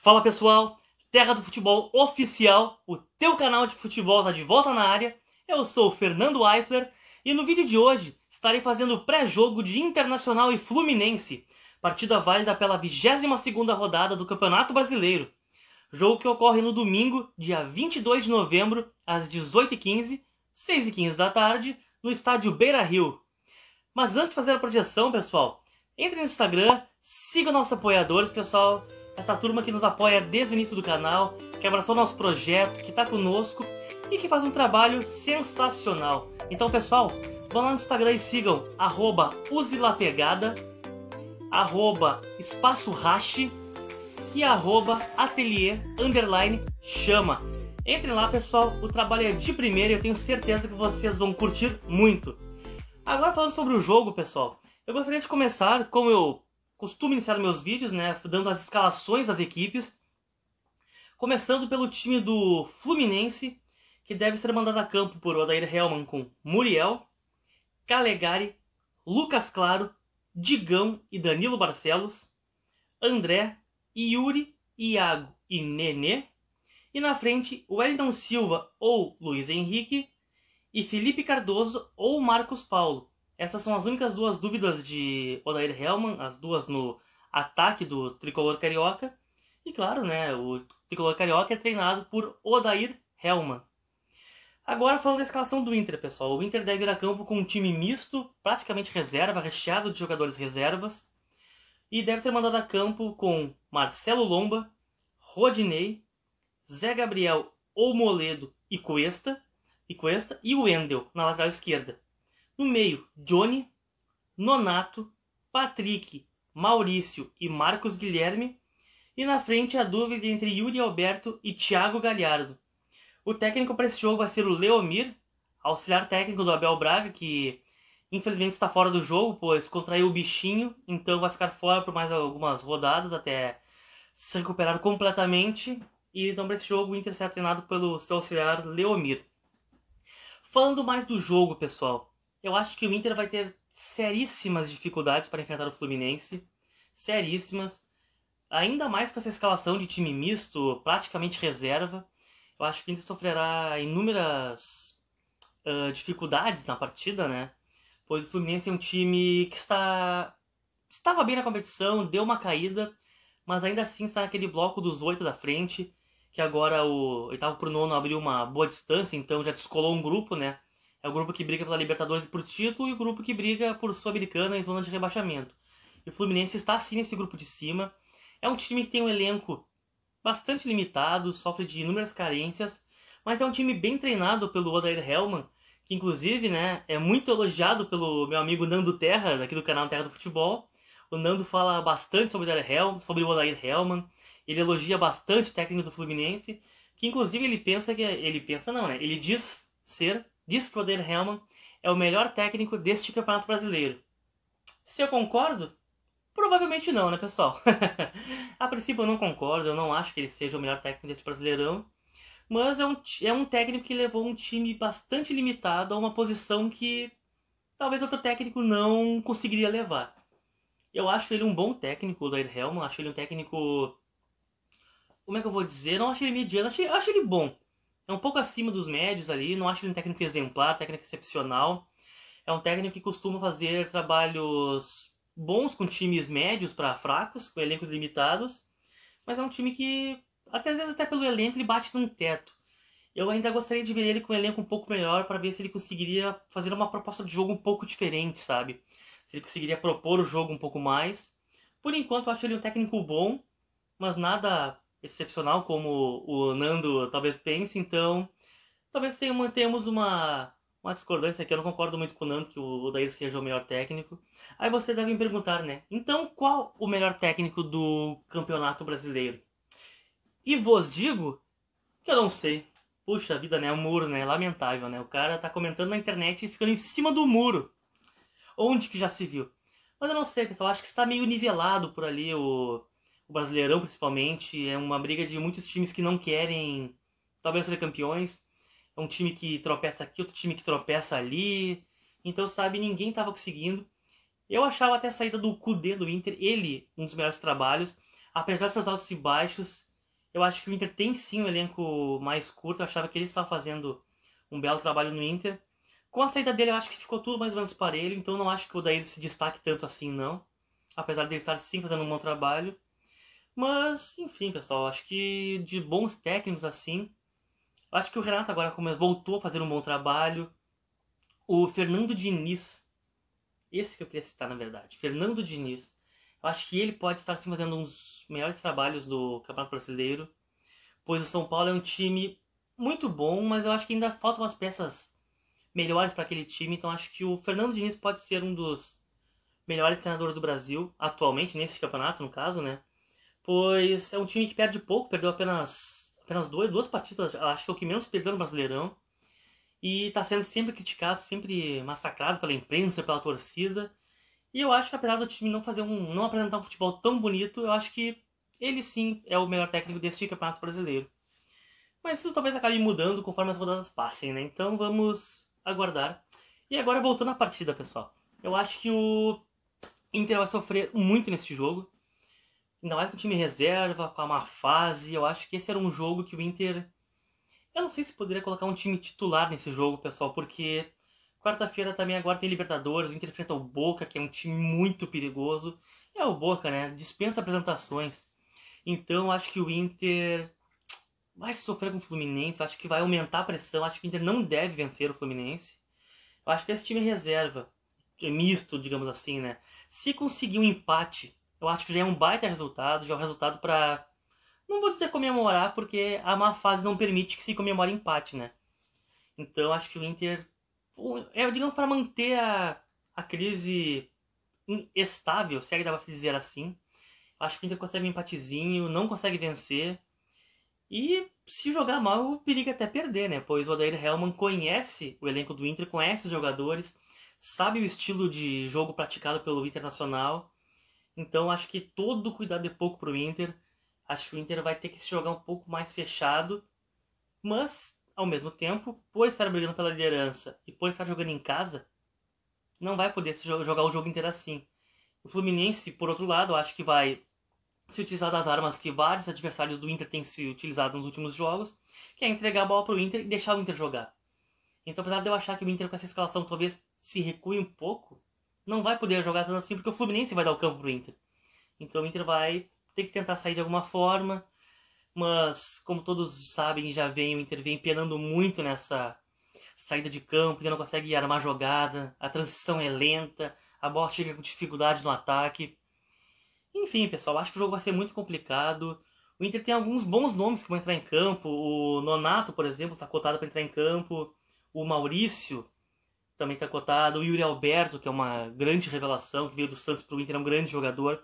Fala pessoal, Terra do Futebol Oficial, o teu canal de futebol tá de volta na área. Eu sou o Fernando Eifler e no vídeo de hoje estarei fazendo o pré-jogo de Internacional e Fluminense, partida válida pela 22ª rodada do Campeonato Brasileiro. Jogo que ocorre no domingo, dia 22 de novembro, às 18h15, 6h15 da tarde, no estádio Beira-Rio. Mas antes de fazer a projeção, pessoal, entre no Instagram, siga nossos apoiadores, pessoal. Essa turma que nos apoia desde o início do canal, que abraçou nosso projeto, que está conosco e que faz um trabalho sensacional. Então, pessoal, vão lá no Instagram e sigam @usilapegada, @espaçorache e @atelier_chama. Entrem lá, pessoal, o trabalho é de primeira e eu tenho certeza que vocês vão curtir muito. Agora, falando sobre o jogo, pessoal, eu gostaria de começar, como eu costumo iniciar meus vídeos, né, dando as escalações das equipes, começando pelo time do Fluminense, que deve ser mandado a campo por Odair Hellmann com Muriel, Calegari, Lucas Claro, Digão e Danilo Barcelos, André, Yuri, Iago e Nenê, e na frente Wellington Silva ou Luiz Henrique, e Felipe Cardoso ou Marcos Paulo. Essas são as únicas duas dúvidas de Odair Hellmann, as duas no ataque do Tricolor Carioca. E claro, né, o Tricolor Carioca é treinado por Odair Hellmann. Agora falando da escalação do Inter, pessoal. O Inter deve ir a campo com um time misto, praticamente reserva, recheado de jogadores reservas. E deve ser mandado a campo com Marcelo Lomba, Rodinei, Zé Gabriel ou Moledo e Cuesta e o Wendel na lateral esquerda. No meio, Johnny, Nonato, Patrick, Maurício e Marcos Guilherme. E na frente a dúvida entre Yuri Alberto e Thiago Galhardo. O técnico para esse jogo vai ser o Leomir, auxiliar técnico do Abel Braga, que infelizmente está fora do jogo, pois contraiu o bichinho, então vai ficar fora por mais algumas rodadas até se recuperar completamente. E então para esse jogo o Inter será treinado pelo seu auxiliar Leomir. Falando mais do jogo, pessoal, eu acho que o Inter vai ter seríssimas dificuldades para enfrentar o Fluminense. Seríssimas. Ainda mais com essa escalação de time misto, praticamente reserva. Eu acho que o Inter sofrerá inúmeras dificuldades na partida, né? Pois o Fluminense é um time que estava bem na competição, deu uma caída, mas ainda assim está naquele bloco dos 8 da frente, que agora o oitavo pro nono abriu uma boa distância, então já descolou um grupo, né? É o grupo que briga pela Libertadores e por título, e o grupo que briga por Sul-Americana e zona de rebaixamento. E o Fluminense está sim nesse grupo de cima. É um time que tem um elenco bastante limitado, sofre de inúmeras carências, mas é um time bem treinado pelo Odair Hellmann, que inclusive, né, é muito elogiado pelo meu amigo Nando Terra, daqui do canal Terra do Futebol. O Nando fala bastante sobre o Odair Hellmann. Ele elogia bastante o técnico do Fluminense, que inclusive ele diz que o Odair Hellmann é o melhor técnico deste Campeonato Brasileiro. Se eu concordo? Provavelmente não, né, pessoal? A princípio eu não concordo, eu não acho que ele seja o melhor técnico deste Brasileirão, mas é um técnico que levou um time bastante limitado a uma posição que talvez outro técnico não conseguiria levar. Eu acho ele um bom técnico, o Odair Hellmann, acho ele um técnico... Como é que eu vou dizer? Não acho ele mediano, acho ele bom. É um pouco acima dos médios ali, não acho ele um técnico exemplar, técnico excepcional. É um técnico que costuma fazer trabalhos bons com times médios para fracos, com elencos limitados. Mas é um time que, até às vezes até pelo elenco, ele bate num teto. Eu ainda gostaria de ver ele com um elenco um pouco melhor para ver se ele conseguiria fazer uma proposta de jogo um pouco diferente, sabe? Se ele conseguiria propor o jogo um pouco mais. Por enquanto eu acho ele um técnico bom, mas nada excepcional como o Nando talvez pense, então talvez tenhamos uma discordância aqui. Eu não concordo muito com o Nando que o Odair seja o melhor técnico. Aí você deve me perguntar, né? Então qual o melhor técnico do Campeonato Brasileiro? E vos digo que eu não sei. Puxa vida, né? O muro, né? Lamentável, né? O cara tá comentando na internet e ficando em cima do muro. Onde que já se viu? Mas eu não sei, pessoal. Acho que está meio nivelado por ali o Brasileirão, principalmente. É uma briga de muitos times que não querem talvez ser campeões. É um time que tropeça aqui, outro time que tropeça ali. Então, sabe, ninguém estava conseguindo. Eu achava até a saída do Kudê do Inter, ele, um dos melhores trabalhos. Apesar dos seus altos e baixos, Eu acho que o Inter tem sim um elenco mais curto. Eu achava que ele estava fazendo um belo trabalho no Inter. Com a saída dele, eu acho que ficou tudo mais ou menos parelho. Então, não acho que o Odair se destaque tanto assim, não. Apesar dele estar sim fazendo um bom trabalho. Mas, enfim, pessoal, acho que de bons técnicos assim. Eu acho que o Renato agora voltou a fazer um bom trabalho. O Fernando Diniz, esse que eu queria citar na verdade, Fernando Diniz. Eu acho que ele pode estar sim fazendo um dos melhores trabalhos do Campeonato Brasileiro. Pois o São Paulo é um time muito bom, mas eu acho que ainda faltam umas peças melhores para aquele time. Então acho que o Fernando Diniz pode ser um dos melhores treinadores do Brasil, atualmente, nesse campeonato, no caso, né? Pois é um time que perde pouco, perdeu apenas duas partidas, acho que é o que menos perdeu no Brasileirão. E está sendo sempre criticado, sempre massacrado pela imprensa, pela torcida. E eu acho que apesar do time não apresentar um futebol tão bonito, eu acho que ele sim é o melhor técnico desse campeonato brasileiro. Mas isso talvez acabe mudando conforme as rodadas passem, né? Então vamos aguardar. E agora voltando à partida, pessoal. Eu acho que o Inter vai sofrer muito nesse jogo. Ainda mais com o time reserva, com a má fase. Eu acho que esse era um jogo que o Inter... Eu não sei se poderia colocar um time titular nesse jogo, pessoal, porque quarta-feira também agora tem Libertadores. O Inter enfrenta o Boca, que é um time muito perigoso. É o Boca, né? Dispensa apresentações. Então acho que o Inter vai sofrer com o Fluminense. Acho que vai aumentar a pressão. Acho que o Inter não deve vencer o Fluminense. Eu acho que esse time reserva, é misto, digamos assim, né? Se conseguir um empate, eu acho que já é um baita resultado. Já é um resultado pra... Não vou dizer comemorar, porque a má fase não permite que se comemore empate, né? Então acho que o Inter... digamos, para manter a crise estável, se é que dá pra se dizer assim. Acho que o Inter consegue um empatezinho, não consegue vencer. E se jogar mal, o perigo é até perder, né? Pois o Odair Hellmann conhece o elenco do Inter, conhece os jogadores, sabe o estilo de jogo praticado pelo Internacional. Então acho que todo cuidado é pouco pro Inter. Acho que o Inter vai ter que se jogar um pouco mais fechado. Mas, ao mesmo tempo, por estar brigando pela liderança e por estar jogando em casa, não vai poder jogar o jogo inteiro assim. O Fluminense, por outro lado, acho que vai se utilizar das armas que vários adversários do Inter têm se utilizado nos últimos jogos, que é entregar a bola para o Inter e deixar o Inter jogar. Então, apesar de eu achar que o Inter com essa escalação talvez se recue um pouco, não vai poder jogar tanto assim, porque o Fluminense vai dar o campo para o Inter. Então o Inter vai ter que tentar sair de alguma forma, mas como todos sabem e já vem, o Inter vem penando muito nessa saída de campo, ainda não consegue armar jogada, a transição é lenta, a bola chega com dificuldade no ataque. Enfim, pessoal, acho que o jogo vai ser muito complicado. O Inter tem alguns bons nomes que vão entrar em campo. O Nonato, por exemplo, está cotado para entrar em campo. O Maurício também está cotado. O Yuri Alberto, que é uma grande revelação, que veio do Santos para o Inter, é um grande jogador.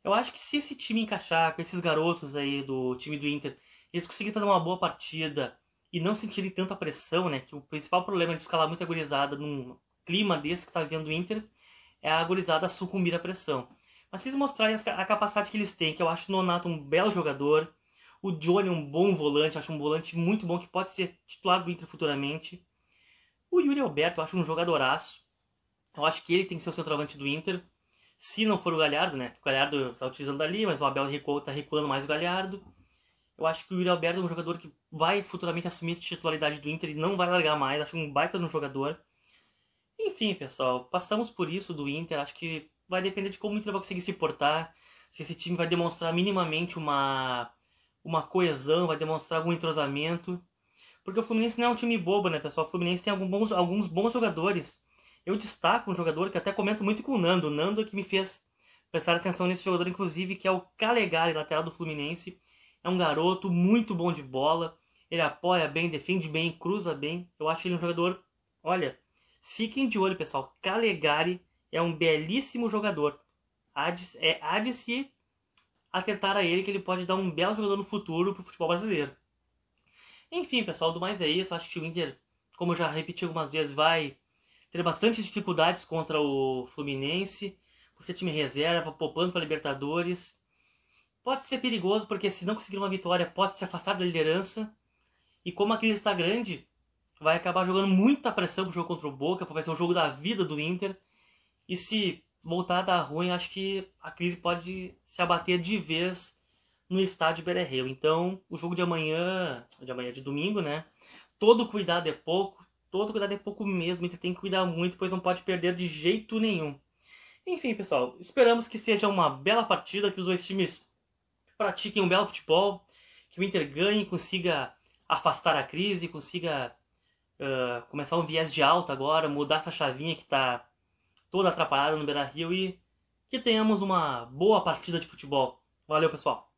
Eu acho que se esse time encaixar com esses garotos aí do time do Inter, eles conseguirem fazer uma boa partida e não sentirem tanta pressão, né? Que o principal problema de escalar muita gurizada num clima desse que está vivendo o Inter é a gurizada sucumbir à pressão. Mas se eles mostrarem a capacidade que eles têm, que eu acho o Nonato um belo jogador, o Johnny um bom volante, acho um volante muito bom que pode ser titular do Inter futuramente. O Yuri Alberto eu acho um jogadoraço. Eu acho que ele tem que ser o centroavante do Inter. Se não for o Galhardo, né? O Galhardo está utilizando ali, mas o Abel está recuando mais o Galhardo. Eu acho que o Yuri Alberto é um jogador que vai futuramente assumir a titularidade do Inter e não vai largar mais. Acho um baita no jogador. Enfim, pessoal, passamos por isso do Inter. Acho que vai depender de como o Inter vai conseguir se portar. Se esse time vai demonstrar minimamente uma coesão, vai demonstrar algum entrosamento. Porque o Fluminense não é um time bobo, né, pessoal? O Fluminense tem alguns bons jogadores. Eu destaco um jogador que até comento muito com o Nando. O Nando é que me fez prestar atenção nesse jogador, inclusive, que é o Calegari, lateral do Fluminense. É um garoto muito bom de bola. Ele apoia bem, defende bem, cruza bem. Eu acho ele um jogador... Olha, fiquem de olho, pessoal. Calegari é um belíssimo jogador. Há de se atentar a ele, que ele pode dar um belo jogador no futuro para o futebol brasileiro. Enfim, pessoal, do mais é isso. Acho que o Inter, como eu já repeti algumas vezes, vai ter bastante dificuldades contra o Fluminense, por ser time reserva, poupando para a Libertadores. Pode ser perigoso, porque se não conseguir uma vitória, pode se afastar da liderança. E como a crise está grande, vai acabar jogando muita pressão pro jogo contra o Boca, vai ser o jogo da vida do Inter. E se voltar a dar ruim, acho que a crise pode se abater de vez no estádio Beira-Rio. Então, o jogo de amanhã de domingo, né? Todo cuidado é pouco, todo cuidado é pouco mesmo, então tem que cuidar muito, pois não pode perder de jeito nenhum. Enfim, pessoal, esperamos que seja uma bela partida, que os dois times pratiquem um belo futebol, que o Inter ganhe, consiga afastar a crise, consiga começar um viés de alta agora, mudar essa chavinha que está toda atrapalhada no Beira-Rio e que tenhamos uma boa partida de futebol. Valeu, pessoal!